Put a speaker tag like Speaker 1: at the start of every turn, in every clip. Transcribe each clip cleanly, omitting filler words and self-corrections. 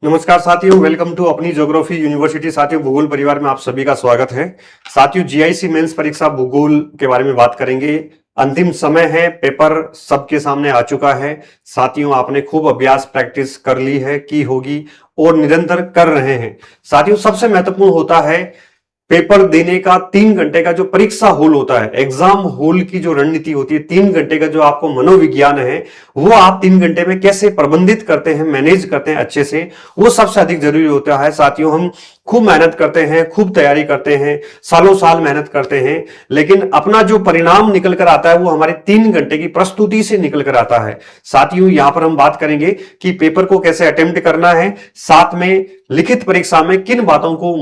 Speaker 1: नमस्कार साथियों, welcome to अपनी ज्योग्राफी यूनिवर्सिटी। साथियों, भूगोल परिवार में आप सभी का स्वागत है। साथियों, जीआईसी मेंस परीक्षा भूगोल के बारे में बात करेंगे। अंतिम समय है, पेपर सबके सामने आ चुका है। साथियों, आपने खूब अभ्यास प्रैक्टिस कर ली है, की होगी और निरंतर कर रहे हैं। साथियों, सबसे महत्वपूर्ण होता है पेपर देने का 3 घंटे का जो परीक्षा हॉल होता है, एग्जाम हॉल की जो रणनीति होती है, 3 घंटे का जो आपको मनोविज्ञान है, वो आप 3 घंटे में कैसे प्रबंधित करते हैं, मैनेज करते हैं अच्छे से, वो सबसे अधिक जरूरी होता है। साथियों, हम खूब मेहनत करते हैं, खूब तैयारी करते हैं, सालों साल मेहनत करते हैं, लेकिन अपना जो परिणाम निकल कर आता है वो हमारे 3 घंटे की प्रस्तुति से निकल कर आता है। साथियों, यहां पर हम बात करेंगे कि पेपर को कैसे अटेम्प्ट करना है, साथ में लिखित परीक्षा में किन बातों को,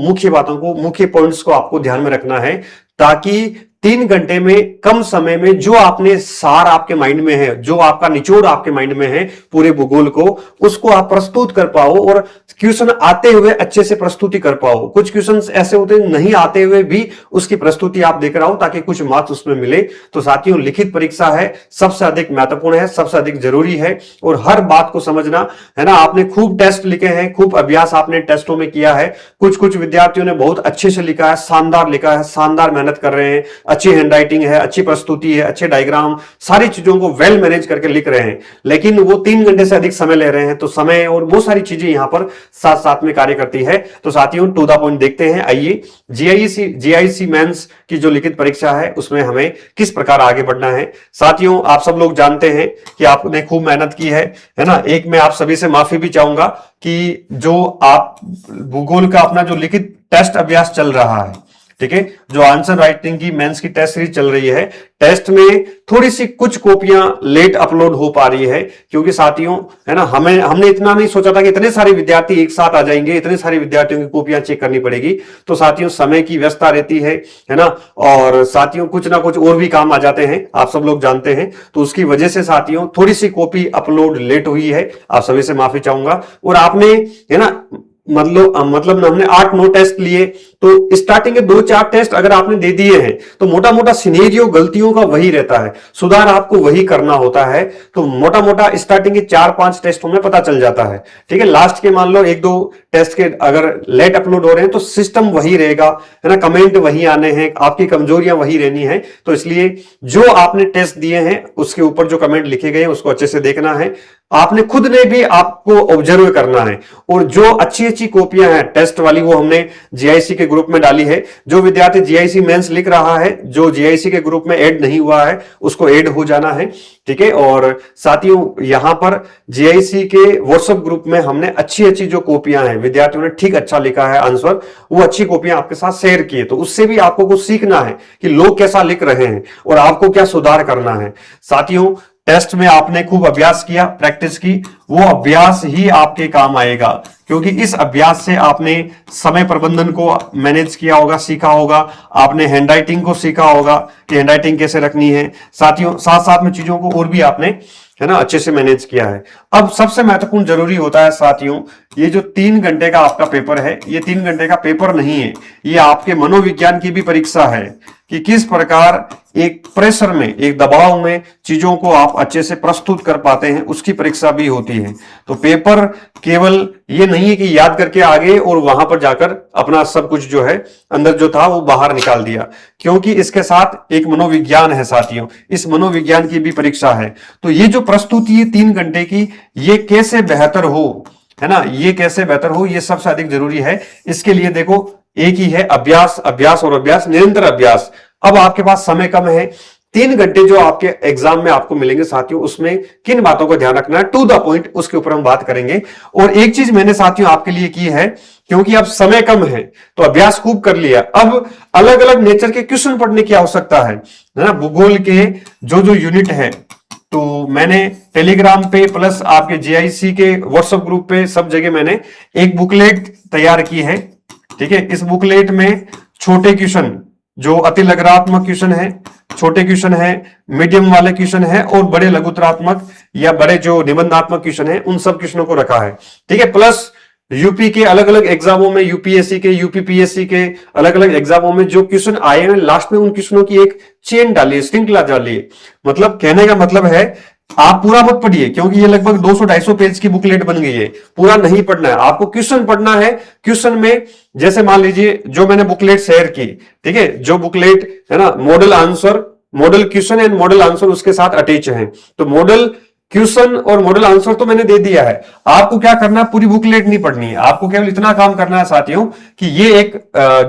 Speaker 1: मुख्य पॉइंट्स को आपको ध्यान में रखना है, ताकि 3 घंटे में, कम समय में, जो आपने सार आपके माइंड में है, जो आपका निचोड़ आपके माइंड में है पूरे भूगोल को, उसको आप प्रस्तुत कर पाओ और क्वेश्चन आते हुए अच्छे से प्रस्तुति कर पाओ। कुछ क्वेश्चंस ऐसे होते हैं नहीं आते हुए भी उसकी प्रस्तुति आप देख रहा हो ताकि कुछ मार्क्स उसमें मिले। तो साथियों, लिखित परीक्षा है, सबसे अधिक महत्वपूर्ण है, सबसे अधिक जरूरी है और हर बात को समझना है ना। आपने खूब टेस्ट लिखे हैं, खूब अभ्यास आपने टेस्टों में किया है। कुछ विद्यार्थियों ने बहुत अच्छे से लिखा है, शानदार लिखा है, शानदार मेहनत कर रहे हैं, अच्छी हैंडराइटिंग है, अच्छी प्रस्तुति है, अच्छे डायग्राम, सारी चीजों को वेल मैनेज करके लिख रहे हैं, लेकिन वो 3 घंटे से अधिक समय ले रहे हैं। तो समय और वो सारी चीजें यहां पर साथ साथ में कार्य करती है। तो साथियों, टू द पॉइंट देखते हैं। आइए, जीआईसी मेंस की जो लिखित परीक्षा है उसमें हमें किस प्रकार आगे बढ़ना है। साथियों, आप सब लोग जानते हैं कि आपने खूब मेहनत की है ना। एक मैं आप सभी से माफी भी चाहूंगा कि जो आप भूगोल का अपना जो लिखित टेस्ट अभ्यास चल रहा है, ठीक है, जो आंसर राइटिंग की मेंस की टेस्ट सीरीज चल रही है, टेस्ट में थोड़ी सी कुछ कॉपियां लेट अपलोड हो पा रही है, क्योंकि साथियों है ना, हमने इतना नहीं सोचा था कि इतने सारे विद्यार्थी एक साथ आ जाएंगे, इतने सारे विद्यार्थियों की कॉपियां चेक करनी पड़ेगी। तो साथियों, समय की व्यस्तता रहती है ना, और साथियों कुछ ना कुछ और भी काम आ जाते हैं, आप सब लोग जानते हैं। तो उसकी वजह से साथियों थोड़ी सी कॉपी अपलोड लेट हुई है, आप सभी से माफी चाहूंगा। और आपने है ना, मतलब हमने 8-9 टेस्ट लिए, तो स्टार्टिंग के 2-4 टेस्ट अगर आपने दे दिए हैं तो मोटा मोटा सिनेरियो गलतियों का वही रहता है, सुधार आपको वही करना होता है। तो मोटा मोटा स्टार्टिंग के 4-5 टेस्टों में पता चल जाता है, ठीक है। लास्ट के मान लो 1-2 टेस्ट के अगर लेट अपलोड हो रहे हैं तो सिस्टम वही रहेगा, है ना, कमेंट वही आने हैं, आपकी कमजोरियां वही रहनी है। तो इसलिए जो आपने टेस्ट दिए हैं उसके ऊपर जो कमेंट लिखे गए हैं उसको अच्छे से देखना है, आपने खुद ने भी आपको ऑब्जर्व करना है। और जो अच्छी अच्छी कॉपियां हैं टेस्ट वाली, वो हमने जीआईसी के ग्रुप में डाली है। जो विद्यार्थी जीआईसी मेंस लिख रहा है, जो जीआईसी के ग्रुप में ऐड नहीं हुआ है, उसको ऐड हो जाना है, ठीक है। और साथियों, यहां पर जीआईसी के व्हाट्सएप ग्रुप में हमने अच्छी अच्छी जो कॉपियां हैं, विद्यार्थियों ने ठीक अच्छा लिखा है आंसर, वो अच्छी कॉपियां आपके साथ शेयर किए। तो उससे भी आपको कुछ सीखना है कि लोग कैसा लिख रहे हैं और आपको क्या सुधार करना है। साथियों, टेस्ट में आपने खूब अभ्यास किया, प्रैक्टिस की, वो अभ्यास ही आपके काम आएगा, क्योंकि इस अभ्यास से आपने समय प्रबंधन को मैनेज किया होगा, सीखा होगा, आपने हैंडराइटिंग को सीखा होगा कि हैंडराइटिंग कैसे रखनी है। साथियों, साथ साथ में चीजों को और भी आपने है ना अच्छे से मैनेज किया है। अब सबसे महत्वपूर्ण जरूरी होता है साथियों, ये जो 3 घंटे का आपका पेपर है, ये 3 घंटे का पेपर नहीं है, ये आपके मनोविज्ञान की भी परीक्षा है कि किस प्रकार एक प्रेशर में, एक दबाव में चीजों को आप अच्छे से प्रस्तुत कर पाते हैं, उसकी परीक्षा भी होती है। तो पेपर केवल ये नहीं है कि याद करके आगे और वहां पर जाकर अपना सब कुछ जो है अंदर जो था वो बाहर निकाल दिया, क्योंकि इसके साथ एक मनोविज्ञान है साथियों, इस मनोविज्ञान की भी परीक्षा है। तो ये जो प्रस्तुति है 3 घंटे की, ये कैसे बेहतर हो, है ना, ये कैसे बेहतर हो, ये सबसे अधिक जरूरी है। इसके लिए देखो, एक ही है, अभ्यास, अभ्यास और अभ्यास, निरंतर अभ्यास। अब आपके पास समय कम है, 3 घंटे जो आपके एग्जाम में आपको मिलेंगे साथियों, उसमें किन बातों का ध्यान रखना है, टू द पॉइंट, उसके ऊपर हम बात करेंगे। और एक चीज मैंने साथियों आपके लिए की है, क्योंकि अब समय कम है तो अभ्यास खूब कर लिया, अब अलग अलग नेचर के क्वेश्चन पढ़ने की आवश्यकता है ना। भूगोल के जो जो यूनिट है, तो मैंने टेलीग्राम पे प्लस आपके जीआईसी के व्हाट्सएप ग्रुप पे सब जगह मैंने एक बुकलेट तैयार की है, ठीक है। इस बुकलेट में छोटे क्वेश्चन, जो अति लघुत्तरात्मक क्वेश्चन है, छोटे क्वेश्चन है, मीडियम वाले क्वेश्चन है, और बड़े लघुत्तरात्मक या बड़े जो निबंधात्मक क्वेश्चन है, उन सब क्वेश्चनों को रखा है, ठीक है। प्लस यूपी के अलग अलग एग्जामों में, यूपीएससी के, यूपीपीएससी के अलग अलग एग्जामों में जो क्वेश्चन आए हैं, लास्ट में उन क्वेश्चनों की एक चेन डाली, श्रृंखला डाली। मतलब कहने का मतलब है आप पूरा मत पढ़िए, क्योंकि ये लगभग 200-250 पेज की बुकलेट बन गई है। पूरा नहीं पढ़ना है आपको, क्वेश्चन पढ़ना है। क्वेश्चन में जैसे मान लीजिए जो मैंने बुकलेट शेयर की, ठीक है, जो बुकलेट है ना, model answer, model question and model answer उसके साथ अटैच है। तो मॉडल क्वेश्चन और मॉडल आंसर तो मैंने दे दिया है। आपको क्या करना है, पूरी बुकलेट नहीं पढ़नी है, आपको केवल इतना काम करना है साथियों कि ये एक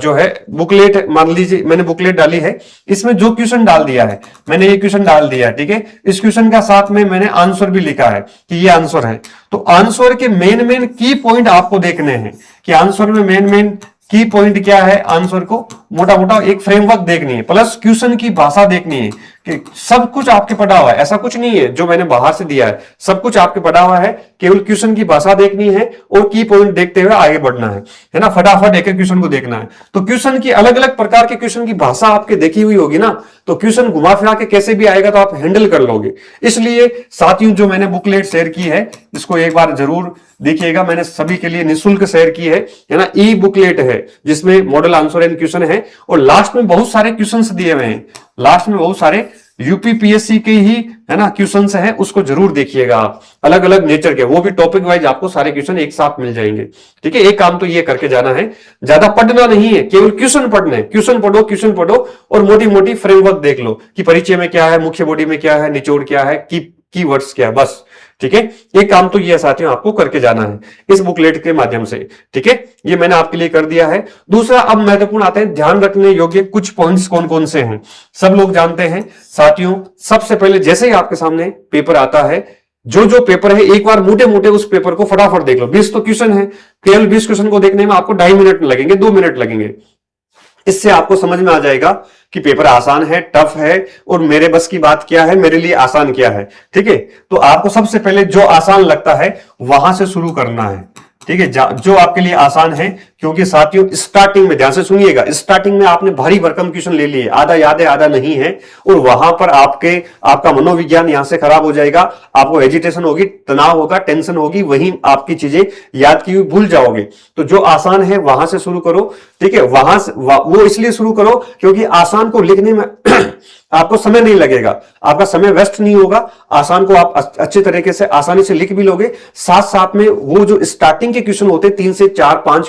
Speaker 1: जो है बुकलेट, मान लीजिए मैंने बुकलेट डाली है, इसमें जो क्वेश्चन डाल दिया है, मैंने ये क्वेश्चन डाल दिया है, ठीक है, इस क्वेश्चन का साथ में मैंने आंसर भी लिखा है कि ये आंसर है। तो आंसर के मेन मेन की पॉइंट आपको देखने हैं कि आंसर में मेन मेन की पॉइंट क्या है, आंसर को मोटा मोटा एक फ्रेमवर्क देखनी है, प्लस क्वेश्चन की भाषा देखनी है कि सब कुछ आपके पढ़ा हुआ है, ऐसा कुछ नहीं है जो मैंने बाहर से दिया है, सब कुछ आपके पढ़ा हुआ है, केवल क्वेश्चन की भाषा देखनी है और की पॉइंट देखते हुए आगे बढ़ना है ना, फटाफट एक एक क्वेश्चन को देखना है। तो क्वेश्चन की अलग अलग प्रकार के क्वेश्चन की भाषा आपके देखी हुई होगी ना, तो क्वेश्चन घुमा फिरा के कैसे भी आएगा तो आप हैंडल कर लोगे। इसलिए साथियों जो मैंने बुकलेट शेयर की है इसको एक बार जरूर देखिएगा, मैंने सभी के लिए निःशुल्क शेयर की है ना, ई बुकलेट है जिसमें मॉडल आंसर एंड क्वेश्चन है और लास्ट में बहुत सारे क्वेश्चंस दिए हुए हैं, लास्ट में बहुत सारे यूपीपीएससी के ही है ना क्वेश्चंस हैं, उसको जरूर देखिएगा आप, अलग अलग नेचर के, वो भी टॉपिक वाइज आपको सारे क्वेश्चन एक साथ मिल जाएंगे। ठीक है, एक काम तो ये करके जाना है, ज्यादा पढ़ना नहीं है, केवल क्वेश्चन पढ़ने, क्वेश्चन पढ़ो और मोटी मोटी फ्रेमवर्क देख लो कि परिचय में क्या है, मुख्य बॉडी में क्या है, निचोड़ क्या है, कीवर्ड्स क्या है, बस। ठीक है, एक काम तो ये साथियों आपको करके जाना है इस बुकलेट के माध्यम से। ठीक है, ये मैंने आपके लिए कर दिया है। दूसरा अब महत्वपूर्ण आते हैं ध्यान रखने योग्य कुछ पॉइंट्स कौन कौन से हैं, सब लोग जानते हैं साथियों। सबसे पहले जैसे ही आपके सामने पेपर आता है, जो जो पेपर है एक बार मोटे मोटे उस पेपर को फटाफट देख लो। 20 तो क्वेश्चन है, केवल 20 क्वेश्चन को देखने में आपको 2.5 मिनट लगेंगे, 2 मिनट लगेंगे। इससे आपको समझ में आ जाएगा कि पेपर आसान है, टफ है और मेरे बस की बात क्या है, मेरे लिए आसान क्या है। ठीक है, तो आपको सबसे पहले जो आसान लगता है वहां से शुरू करना है। ठीक है, जो आपके लिए आसान है, क्योंकि साथियों स्टार्टिंग में ध्यान से सुनिएगा, स्टार्टिंग में आपने भारी भरकम क्वेश्चन ले लिए, आधा याद है आधा नहीं है, और वहां पर आपका मनोविज्ञान यहां से खराब हो जाएगा, आपको एजिटेशन होगी, तनाव होगा, टेंशन होगी, वहीं आपकी चीजें याद की हुई भूल जाओगे। तो जो आसान है वहां से शुरू करो। ठीक है, वो इसलिए शुरू करो क्योंकि आसान को लिखने में आपको समय नहीं लगेगा, आपका समय वेस्ट नहीं होगा, आसान को आप अच्छे तरीके से आसानी से लिख भी लोगे। साथ साथ में वो जो स्टार्टिंग के क्वेश्चन होते हैं 3 से 4-5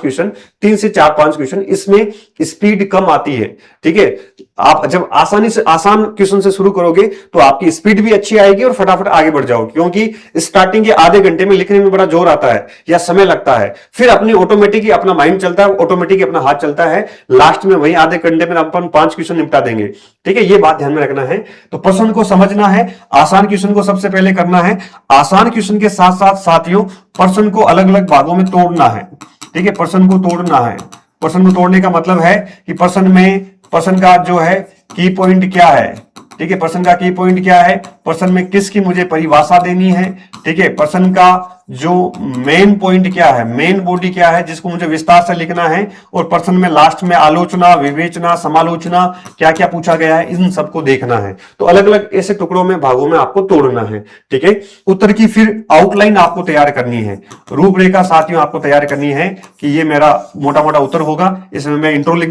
Speaker 1: क्वेश्चन, इसमें स्पीड कम आती है। ठीक है, आप जब आसानी से आसान क्वेश्चन से शुरू करोगे तो आपकी स्पीड भी अच्छी आएगी और फटाफट आगे बढ़ जाओगे, क्योंकि स्टार्टिंग के आधे घंटे में लिखने में बड़ा जोर आता है या समय लगता है, फिर अपनी ऑटोमेटिक अपना माइंड चलता है, ऑटोमेटिक अपना हाथ चलता है, लास्ट में वही आधे घंटे में अपन 5 क्वेश्चन निपटा देंगे। ठीक है, ये बात ध्यान में रखना है। तो प्रश्न को समझना है, आसान क्वेश्चन को सबसे पहले करना है, आसान क्वेश्चन के साथ साथ साथियों प्रश्न को अलग अलग भागों में तोड़ना है। ठीक है, प्रश्न को तोड़ना है। प्रश्न को तोड़ने का मतलब है कि प्रश्न का जो है की पॉइंट क्या है। ठीक है, प्रश्न का की पॉइंट क्या है, प्रश्न में किसकी मुझे परिभाषा देनी है। ठीक है, प्रश्न का जो मेन पॉइंट क्या है, मेन बॉडी क्या है जिसको मुझे विस्तार से लिखना है, और प्रश्न में लास्ट में आलोचना, विवेचना, समालोचना क्या क्या पूछा गया है, इन सबको देखना है। तो अलग अलग ऐसे टुकड़ों में, भागों में आपको तोड़ना है। ठीक है, उत्तर की फिर आउटलाइन आपको तैयार करनी है, रूपरेखा साथियों आपको तैयार करनी है कि ये मेरा मोटा मोटा उत्तर होगा, इसमें मैं इंट्रो लिख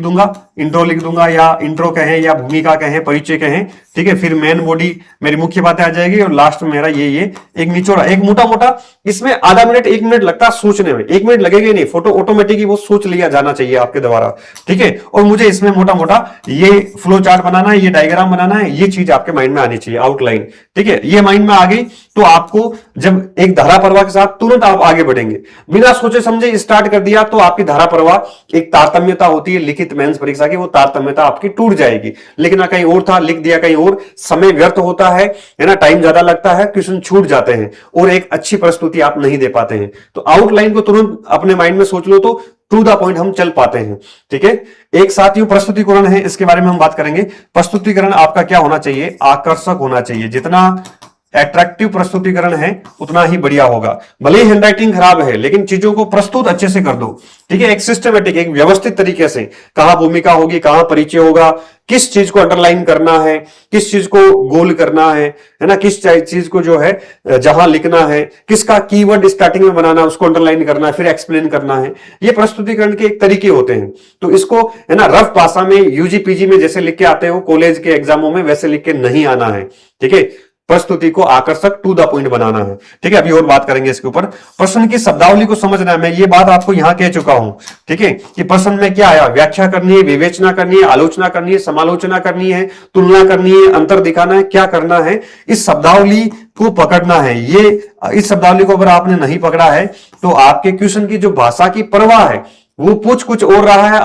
Speaker 1: दूंगा या इंट्रो कहें या भूमिका कहें, परिचय कहें। ठीक है, फिर मेन बॉडी मेरी मुख्य बातें आ जाएगी और लास्ट में मेरा ये एक निचोड़ा, एक मोटा मोटा, इसमें आधा मिनट 1 मिनट लगता है सोचने में, 1 मिनट लगेगा नहीं, फोटो ऑटोमेटिक ही वो सोच लिया जाना चाहिए आपके द्वारा। ठीक है, और मुझे इसमें मोटा मोटा ये फ्लो चार्ट बनाना है, ये डायग्राम बनाना है, ये चीज आपके माइंड में आनी चाहिए, आउटलाइन। ठीक है, ये माइंड में आ गई तो आपको जब एक धारा प्रवाह के साथ तुरंत आप आगे बढ़ेंगे, बिना सोचे समझे स्टार्ट कर दिया तो आपकी धारा प्रवाह एक तारतम्यता होती है लिखित मेंस परीक्षा की, वो तारतम्यता आपकी टूट जाएगी। लिखना कहीं और था, लिख दिया कहीं और, समय व्यर्थ होता है ना, टाइम ज्यादा लगता है, क्वेश्चन छूट जाते हैं और एक अच्छी प्रस्तुति आप नहीं दे पाते हैं। तो आउटलाइन को तुरंत अपने माइंड में सोच लो तो टू द पॉइंट हम चल पाते हैं। ठीक है, एक साथियों प्रस्तुतिकरण है, इसके बारे में हम बात करेंगे। प्रस्तुतिकरण आपका क्या होना चाहिए, आकर्षक होना चाहिए। जितना अट्रैक्टिव प्रस्तुतिकरण है उतना ही बढ़िया होगा। भले ही हैंडराइटिंग खराब है लेकिन चीजों को प्रस्तुत अच्छे से कर दो। ठीक है, एक सिस्टमेटिक, एक व्यवस्थित तरीके से, कहां भूमिका होगी, कहां परिचय होगा, किस चीज को अंडरलाइन करना है, किस चीज को गोल करना है ना, किस चीज को जो है जहां लिखना है, किसका कीवर्ड स्टार्टिंग में बनाना है, उसको अंडरलाइन करना है, फिर एक्सप्लेन करना है। ये प्रस्तुतिकरण के एक तरीके होते हैं। तो इसको है ना रफ भाषा में यूजी पीजी में जैसे लिख के आते हो कॉलेज के एग्जामों में, वैसे लिख के नहीं आना है। ठीक है, प्रस्तुति को आकर्षक टू द पॉइंट बनाना है। ठीक है, अभी और बात करेंगे इसके ऊपर। प्रश्न की शब्दावली को समझना है, मैं ये बात आपको यहां कह चुका हूं। ठीक है, कि प्रश्न में क्या आया, व्याख्या करनी है, विवेचना करनी है, आलोचना करनी है, समालोचना करनी है, तुलना करनी है, अंतर दिखाना है, क्या करना है, इस शब्दावली को पकड़ना है। ये इस शब्दावली को अगर आपने नहीं पकड़ा है तो आपके क्वेश्चन की जो भाषा की परवाह है वो पूछ कुछ और रहा है,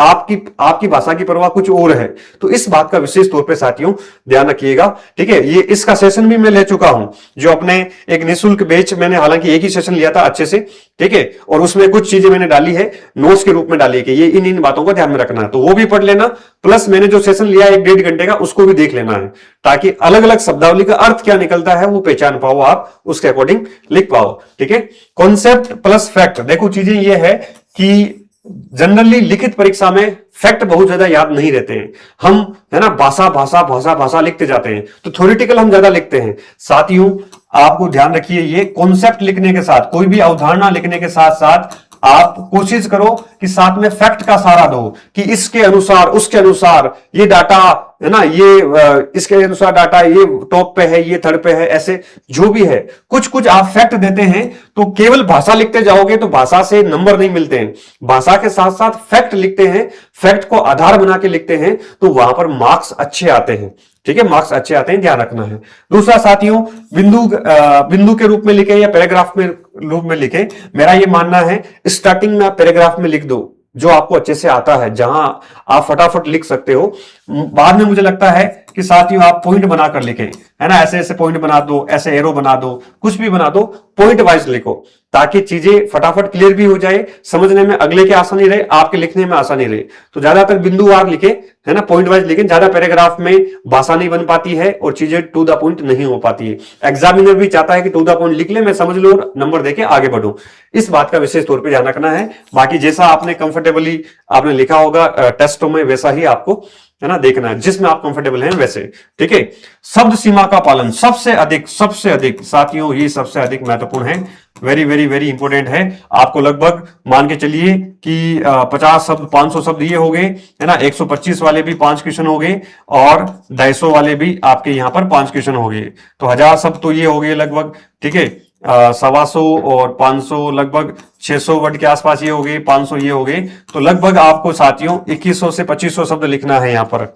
Speaker 1: आपकी भाषा की परवाह कुछ और है। तो इस बात का विशेष तौर पे साथियों ध्यान रखिएगा। ठीक है, ये इसका सेशन भी मैं ले चुका हूं, जो अपने एक निःशुल्क बैच, मैंने हालांकि एक ही सेशन लिया था अच्छे से। ठीक है, और उसमें कुछ चीजें मैंने डाली है नोट्स के रूप में डाली है कि ये इन बातों को ध्यान में रखना है, तो वो भी पढ़ लेना। प्लस मैंने जो सेशन लिया 1-1.5 घंटे का, उसको भी देख लेना है, ताकि अलग अलग शब्दावली का अर्थ क्या निकलता है वो पहचान पाओ, आप उसके अकॉर्डिंग लिख पाओ। ठीक है, कॉन्सेप्ट प्लस फैक्ट। देखो चीजें ये है कि जनरली लिखित परीक्षा में फैक्ट बहुत ज्यादा याद नहीं रहते हैं, हम है ना भाषा भाषा भाषा भाषा लिखते जाते हैं, तो थ्योरेटिकल हम ज्यादा लिखते हैं। साथियों आपको ध्यान रखिए, ये कॉन्सेप्ट लिखने के साथ, कोई भी अवधारणा लिखने के साथ साथ आप कोशिश करो कि साथ में फैक्ट का सहारा दो, कि इसके अनुसार उसके अनुसार ये डाटा है ना, ये इसके अनुसार डाटा ये टॉप पे है, ये थर्ड पे है, ऐसे जो भी है कुछ कुछ आप फैक्ट देते हैं। तो केवल भाषा लिखते जाओगे तो भाषा से नंबर नहीं मिलते हैं, भाषा के साथ साथ फैक्ट लिखते हैं, फैक्ट को आधार बना के लिखते हैं, तो वहां पर मार्क्स अच्छे आते हैं। ठीक है, मार्क्स अच्छे आते हैं, ध्यान रखना है। दूसरा साथियों, बिंदु के रूप में लिखे या पैराग्राफ में रूप में लिखे, मेरा ये मानना है स्टार्टिंग में पैराग्राफ में लिख दो जो आपको अच्छे से आता है, जहां आप फटाफट लिख सकते हो। बाद में मुझे लगता है कि साथियों आप पॉइंट बनाकर लिखें, है ना, ऐसे ऐसे पॉइंट बना दो, ऐसे एरो बना दो, कुछ भी बना दो, पॉइंट वाइज लिखो, ताकि चीजें फटाफट क्लियर भी हो जाए, समझने में अगले की आसानी रहे, आपके लिखने में आसानी रहे। तो ज्यादातर बिंदुवार लिखे, है ना, पॉइंट वाइज लिखें। ज्यादा पैराग्राफ में भाषा नहीं बन पाती है और चीजें टू द पॉइंट नहीं हो पाती है। एग्जामिनर भी चाहता है कि टू द पॉइंट लिख ले, मैं समझ लो, नंबर देके आगे बढ़ो। इस बात का विशेष तौर पर ध्यान रखना है। बाकी जैसा आपने कंफर्टेबली आपने लिखा होगा टेस्टों में, वैसा ही आपको है ना देखना है, जिसमें आप कंफर्टेबल हैं वैसे। ठीक है, शब्द सीमा का पालन सबसे अधिक साथियों, ये सबसे अधिक महत्वपूर्ण है, वेरी वेरी वेरी इंपॉर्टेंट है। आपको लगभग मान के चलिए कि 50 शब्द 500 शब्द ये हो गए, है ना, 125 वाले भी 5 क्वेश्चन हो गए और 250 वाले भी आपके यहाँ पर 5 क्वेश्चन हो गए, तो 1000 शब्द तो ये हो गए लगभग। ठीक है, 125 और 500 लगभग 600 वर्ड के आसपास ये हो गए, 500 ये हो गए, तो लगभग आपको साथियों 2100 से 2500 शब्द लिखना है यहाँ पर।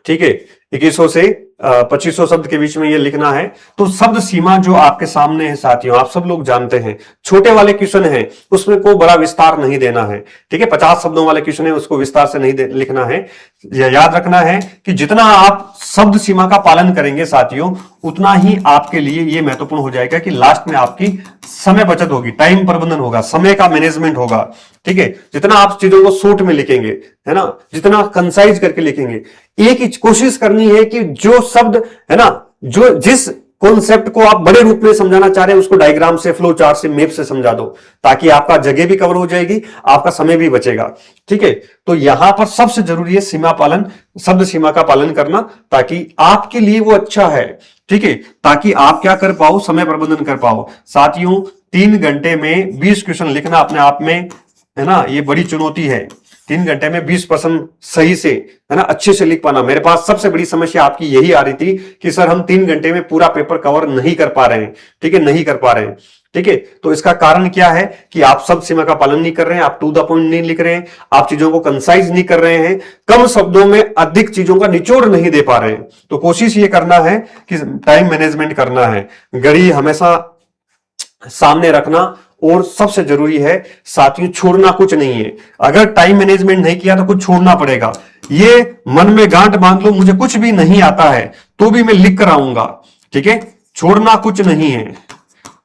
Speaker 1: ठीक है, 2100 से 2500 शब्द के बीच में ये लिखना है। तो शब्द सीमा जो आपके सामने है साथियों, आप सब लोग जानते हैं, छोटे वाले क्वेश्चन है उसमें कोई बड़ा विस्तार नहीं देना है। ठीक है, 50 शब्दों वाले क्वेश्चन है उसको विस्तार से नहीं लिखना है। याद रखना है कि जितना आप शब्द सीमा का पालन करेंगे साथियों, उतना ही आपके लिए ये महत्वपूर्ण हो जाएगा कि लास्ट में आपकी समय बचत होगी, टाइम प्रबंधन होगा, समय का मैनेजमेंट होगा। ठीक है, जितना आप चीजों को शॉर्ट में लिखेंगे, है ना, जितना कंसाइज करके लिखेंगे, एक ही कोशिश करनी है कि जो शब्द है ना, जो जिस कॉन्सेप्ट को आप बड़े रूप में समझाना चाह रहे हैं उसको डायग्राम से, फ्लो चार्ट से, मैप से समझा दो, ताकि आपका जगह भी कवर हो जाएगी, आपका समय भी बचेगा। ठीक है, तो यहां पर सबसे जरूरी है सीमा पालन, शब्द सीमा का पालन करना, ताकि आपके लिए वो अच्छा है। ठीक है, ताकि आप क्या कर पाओ, समय प्रबंधन कर पाओ। साथियों 3 घंटे में 20 क्वेश्चन लिखना अपने आप में, है ना, ये बड़ी चुनौती है। 3 घंटे में 20% सही से, है ना, अच्छे से लिख पाना। मेरे पास सबसे बड़ी समस्या आपकी यही आ रही थी कि सर हम 3 घंटे में पूरा पेपर कवर नहीं कर पा रहे हैं। ठीक है, नहीं कर पा रहे हैं। ठीक है, तो इसका कारण क्या है कि आप शब्द सीमा का पालन नहीं कर रहे हैं, आप टू द पॉइंट नहीं लिख रहे हैं, आप चीजों को कंसाइज नहीं कर रहे हैं, कम शब्दों में अधिक चीजों का निचोड़ नहीं दे पा रहे हैं। तो कोशिश ये करना है कि टाइम मैनेजमेंट करना है, घड़ी हमेशा सामने रखना, और सबसे जरूरी है साथियों छोड़ना कुछ नहीं है। अगर टाइम मैनेजमेंट नहीं किया तो कुछ छोड़ना पड़ेगा। ये मन में गांठ बांध लो, मुझे कुछ भी नहीं आता है तो भी मैं लिख कर आऊंगा। ठीक है, छोड़ना कुछ नहीं है,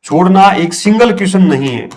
Speaker 1: छोड़ना एक सिंगल क्वेश्चन नहीं है।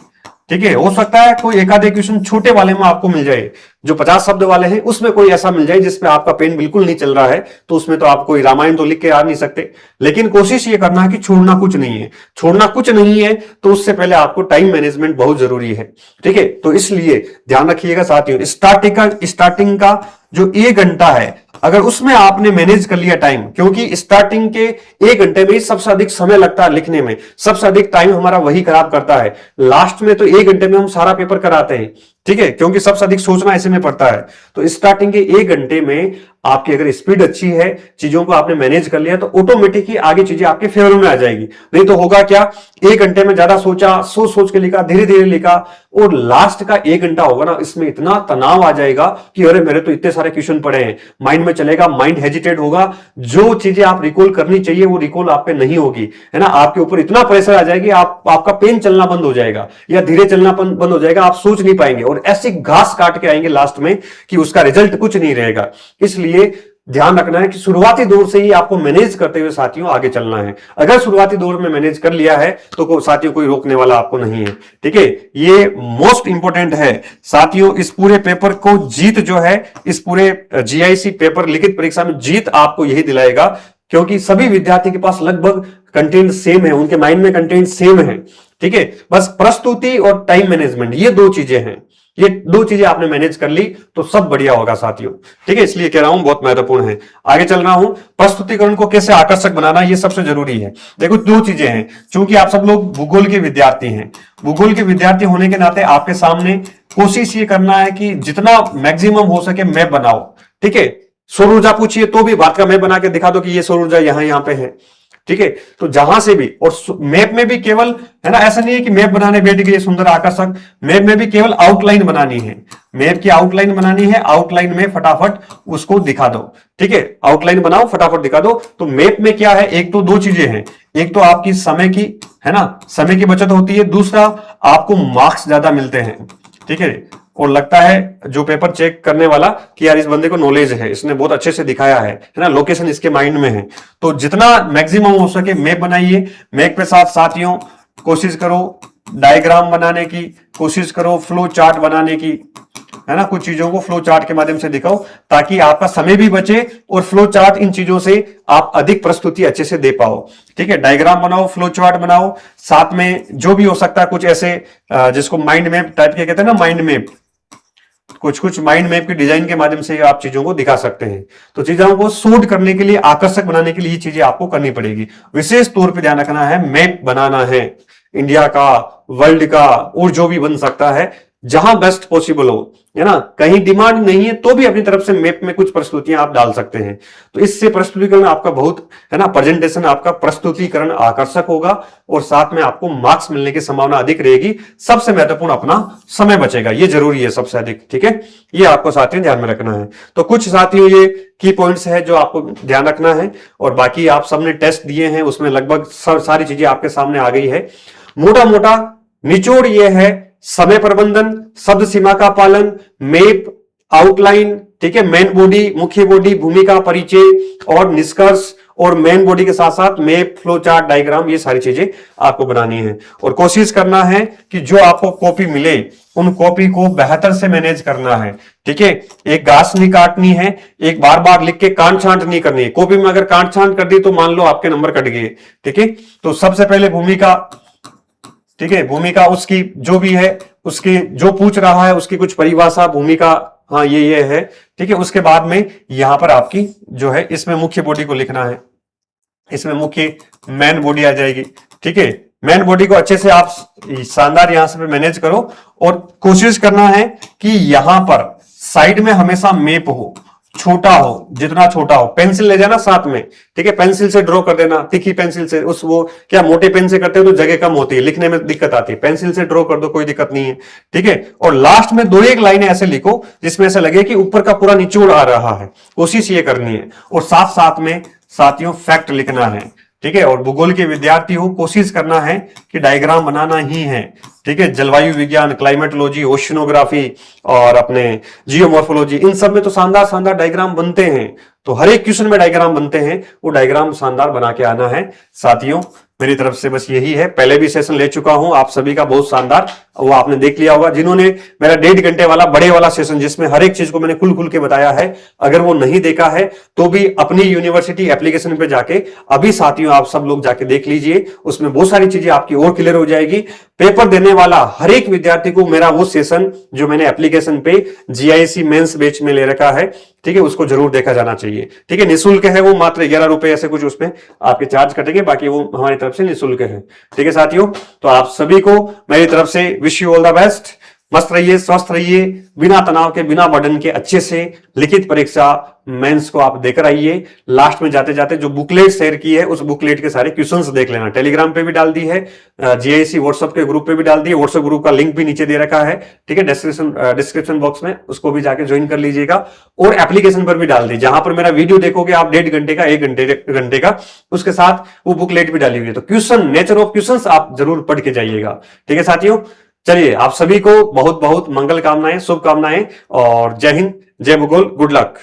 Speaker 1: ठीक है, हो सकता है कोई एक आधे क्वेश्चन छोटे वाले में आपको मिल जाए, जो 50 शब्द वाले हैं उसमें कोई ऐसा मिल जाए जिसमें आपका पेन बिल्कुल नहीं चल रहा है, तो उसमें तो आप कोई रामायण तो लिख के आ नहीं सकते। लेकिन कोशिश ये करना है कि छोड़ना कुछ नहीं है। छोड़ना कुछ नहीं है तो उससे पहले आपको टाइम मैनेजमेंट बहुत जरूरी है। ठीक है, तो इसलिए ध्यान रखिएगा साथियों, स्टार्टिंग का जो 1 घंटा है, अगर उसमें आपने मैनेज कर लिया टाइम, क्योंकि स्टार्टिंग के 1 घंटे में सबसे अधिक समय लगता है लिखने में, सबसे अधिक टाइम हमारा वही खराब करता है। लास्ट में तो 1 घंटे में हम सारा पेपर कराते हैं। ठीक है, क्योंकि सबसे अधिक सोचना ऐसे में पड़ता है। तो स्टार्टिंग के 1 घंटे में आपकी अगर स्पीड अच्छी है, चीजों को आपने मैनेज कर लिया, तो ऑटोमेटिक ही आगे चीजें आपके फेवर में आ जाएगी। नहीं तो होगा क्या, 1 घंटे में ज्यादा सोचा, सोच सोच के लिखा, धीरे धीरे लिखा, और लास्ट का 1 घंटा होगा ना, इसमें इतना तनाव आ जाएगा कि अरे मेरे तो इतने सारे क्वेश्चन पड़े हैं, माइंड में चलेगा, माइंड हेजिटेट होगा, जो चीजें आप रिकॉल करनी चाहिए वो रिकॉल आप पे नहीं होगी, है ना। आपके ऊपर इतना प्रेशर आ जाएगी, आपका पेन चलना बंद हो जाएगा या धीरे चलना बंद हो जाएगा, आप सोच नहीं पाएंगे और ऐसी घास काट के आएंगे लास्ट में कि उसका रिजल्ट कुछ नहीं रहेगा। इसलिए ध्यान रखना है कि शुरुआती दौर से ही आपको मैनेज करते हुए साथियों आगे चलना है। अगर शुरुआती दौर में मैनेज कर लिया है तो साथियों कोई रोकने वाला आपको नहीं है, ठीक है। ये मोस्ट इंपोर्टेंट है साथियों। इस पूरे पेपर को जीत जो है, इस पूरे जीआईसी पेपर लिखित परीक्षा में जीत आपको यही दिलाएगा, क्योंकि सभी विद्यार्थी के पास लगभग कंटेंट सेम है, उनके माइंड में कंटेंट सेम है, ठीक है। बस प्रस्तुति और टाइम मैनेजमेंट, ये 2 चीजें हैं, ये 2 चीजें आपने मैनेज कर ली तो सब बढ़िया होगा साथियों, ठीक है। इसलिए कह रहा हूं बहुत महत्वपूर्ण है। आगे चल रहा हूं, प्रस्तुतिकरण को कैसे आकर्षक बनाना, ये सबसे जरूरी है। देखो 2 चीजें हैं, क्योंकि आप सब लोग भूगोल के विद्यार्थी हैं, भूगोल के विद्यार्थी होने के नाते आपके सामने कोशिश ये करना है कि जितना मैक्सिमम हो सके मैप बनाओ, ठीक है। सौर ऊर्जा पूछिए तो भी भारत का मैप बना के दिखा दो कि ये सौर ऊर्जा यहां पे है, ठीक है। तो जहां से भी, और मैप में भी केवल, है ना, ऐसा नहीं है कि मैप बनाने बैठ गए सुंदर आकर्षक, मैप में भी केवल आउटलाइन बनानी है, मैप की आउटलाइन बनानी है, आउटलाइन में फटाफट उसको दिखा दो, ठीक है। आउटलाइन बनाओ, फटाफट दिखा दो। तो मैप में क्या है, एक तो 2 चीजें हैं, एक तो आपकी समय की, है ना, समय की बचत होती है, दूसरा आपको मार्क्स ज्यादा मिलते हैं, ठीक है। और लगता है जो पेपर चेक करने वाला कि यार इस बंदे को नॉलेज है, इसने बहुत अच्छे से दिखाया है ना, लोकेशन इसके माइंड में है। तो जितना मैक्सिमम हो सके मैप बनाइए, मैप के साथ साथियों कोशिश करो डायग्राम बनाने की, कोशिश करो फ्लो चार्ट बनाने की, है ना, कुछ चीजों को फ्लो चार्ट के माध्यम से दिखाओ ताकि आपका समय भी बचे और फ्लो चार्ट इन चीजों से आप अधिक प्रस्तुति अच्छे से दे पाओ, ठीक है। डायग्राम बनाओ, फ्लो चार्ट बनाओ, साथ में जो भी हो सकता है कुछ ऐसे जिसको माइंड मैप टाइप के कहते हैं ना, माइंड मैप, कुछ माइंड मैप की डिजाइन के माध्यम से आप चीजों को दिखा सकते हैं। तो चीजों को शूट करने के लिए, आकर्षक बनाने के लिए ये चीजें आपको करनी पड़ेगी। विशेष तौर पे ध्यान रखना है, मैप बनाना है इंडिया का, वर्ल्ड का, और जो भी बन सकता है, जहां बेस्ट पॉसिबल हो, है ना। कहीं डिमांड नहीं है तो भी अपनी तरफ से मैप में कुछ प्रस्तुतियां आप डाल सकते हैं। तो इससे प्रस्तुतिकरण आपका बहुत, है ना, प्रेजेंटेशन आपका प्रस्तुतिकरण आकर्षक होगा और साथ में आपको मार्क्स मिलने की संभावना अधिक रहेगी। सबसे महत्वपूर्ण अपना समय बचेगा, ये जरूरी है सबसे अधिक, ठीक है। ये आपको साथियों ध्यान में रखना है। तो कुछ साथियों ये की पॉइंट्स है जो आपको ध्यान रखना है, और बाकी आप सबने टेस्ट दिए हैं उसमें लगभग सारी चीजें आपके सामने आ गई है। मोटा मोटा निचोड़ ये है, समय प्रबंधन, शब्द सीमा का पालन, मैप, आउटलाइन, ठीक है, मेन बॉडी, मुख्य बॉडी, भूमिका, परिचय और निष्कर्ष, और मेन बॉडी के साथ साथ मैप, फ्लो चार्ट, डायग्राम, ये सारी चीजें आपको बनानी है। और कोशिश करना है कि जो आपको कॉपी मिले उन कॉपी को बेहतर से मैनेज करना है, ठीक है। एक घास नहीं काटनी है, एक बार बार लिख के काट छांट नहीं करनी है। कॉपी में अगर काट छांट कर दी तो मान लो आपके नंबर कट गए, ठीक है। तो सबसे पहले भूमिका, ठीक है, भूमिका उसकी जो भी है, उसके जो पूछ रहा है उसकी कुछ परिभाषा, भूमिका, हाँ ये है, ठीक है। उसके बाद में यहां पर आपकी जो है इसमें मुख्य बॉडी को लिखना है, इसमें मुख्य मेन बॉडी आ जाएगी, ठीक है। मेन बॉडी को अच्छे से आप शानदार यहां से मैनेज करो, और कोशिश करना है कि यहां पर साइड में हमेशा मैप हो, छोटा हो, जितना छोटा हो। पेंसिल ले जाना साथ में, ठीक है, पेंसिल से ड्रॉ कर देना, तीखी पेंसिल से। उस वो क्या मोटे पेन से करते हो तो जगह कम होती है, लिखने में दिक्कत आती है, पेंसिल से ड्रॉ कर दो, कोई दिक्कत नहीं है, ठीक है। और लास्ट में 2-1 लाइनें ऐसे लिखो जिसमें ऐसा लगे कि ऊपर का पूरा निचोड़ आ रहा है, कोशिश ये करनी है। और साथ साथ में साथियों फैक्ट लिखना है, ठीक है। और भूगोल के विद्यार्थी हो, कोशिश करना है कि डायग्राम बनाना ही है, ठीक है। जलवायु विज्ञान, क्लाइमेटोलॉजी, ओशिनोग्राफी और अपने जियोमॉर्फोलॉजी, इन सब में तो शानदार शानदार डायग्राम बनते हैं। तो हर एक क्वेश्चन में डायग्राम बनते हैं, वो डायग्राम शानदार बना के आना है साथियों। मेरी तरफ से बस यही है। पहले भी सेशन ले चुका हूं आप सभी का बहुत शानदार, वो आपने देख लिया होगा। जिन्होंने मेरा 1.5 घंटे वाला बड़े वाला सेशन जिसमें हर एक चीज को मैंने खुल खुल के बताया है, अगर वो नहीं देखा है तो भी अपनी यूनिवर्सिटी एप्लीकेशन पे जाके अभी साथियों आप सब लोग जाके देख लीजिए, उसमें बहुत सारी चीजें आपकी और क्लियर हो जाएगी। पेपर देने वाला हर एक विद्यार्थी को मेरा वो सेशन जो मैंने एप्लीकेशन पे जीआईसी मेंस बैच में ले रखा है, ठीक है, उसको जरूर देखा जाना चाहिए, ठीक है। निःशुल्क है वो, मात्र 11 रुपए ऐसे कुछ उसमें आपके चार्ज कटेंगे, बाकी वो हमारी तरफ से निःशुल्क है, ठीक है साथियों। तो आप सभी को मेरी तरफ से wish you all the best. मस्त रहिए, स्वस्थ रहिए, बिना तनाव के, बिना बर्डन के अच्छे से लिखित परीक्षा मेंस को आप देकर आइए। लास्ट में जाते जाते जो बुकलेट शेयर की है उस बुकलेट के सारे क्वेश्चंस देख लेना। टेलीग्राम पे भी डाल दी है, जीआईसी व्हाट्सएप के ग्रुप पे भी डाल दी है, व्हाट्सएप ग्रुप का लिंक भी नीचे दे रखा है, ठीक है, डिस्क्रिप्शन बॉक्स में, उसको भी जाके ज्वाइन कर लीजिएगा। और एप्लीकेशन पर भी डाल दी, जहां पर मेरा वीडियो देखोगे आप 1.5 घंटे का, 1 घंटे का, उसके साथ वो बुकलेट भी डाली हुई है। तो क्वेश्चन, नेचर ऑफ क्वेश्चंस आप जरूर पढ़ के जाइएगा, ठीक है साथियों। चलिए, आप सभी को बहुत बहुत मंगल कामनाएं, शुभकामनाएं, और जय हिंद, जय भूगोल, गुड लक।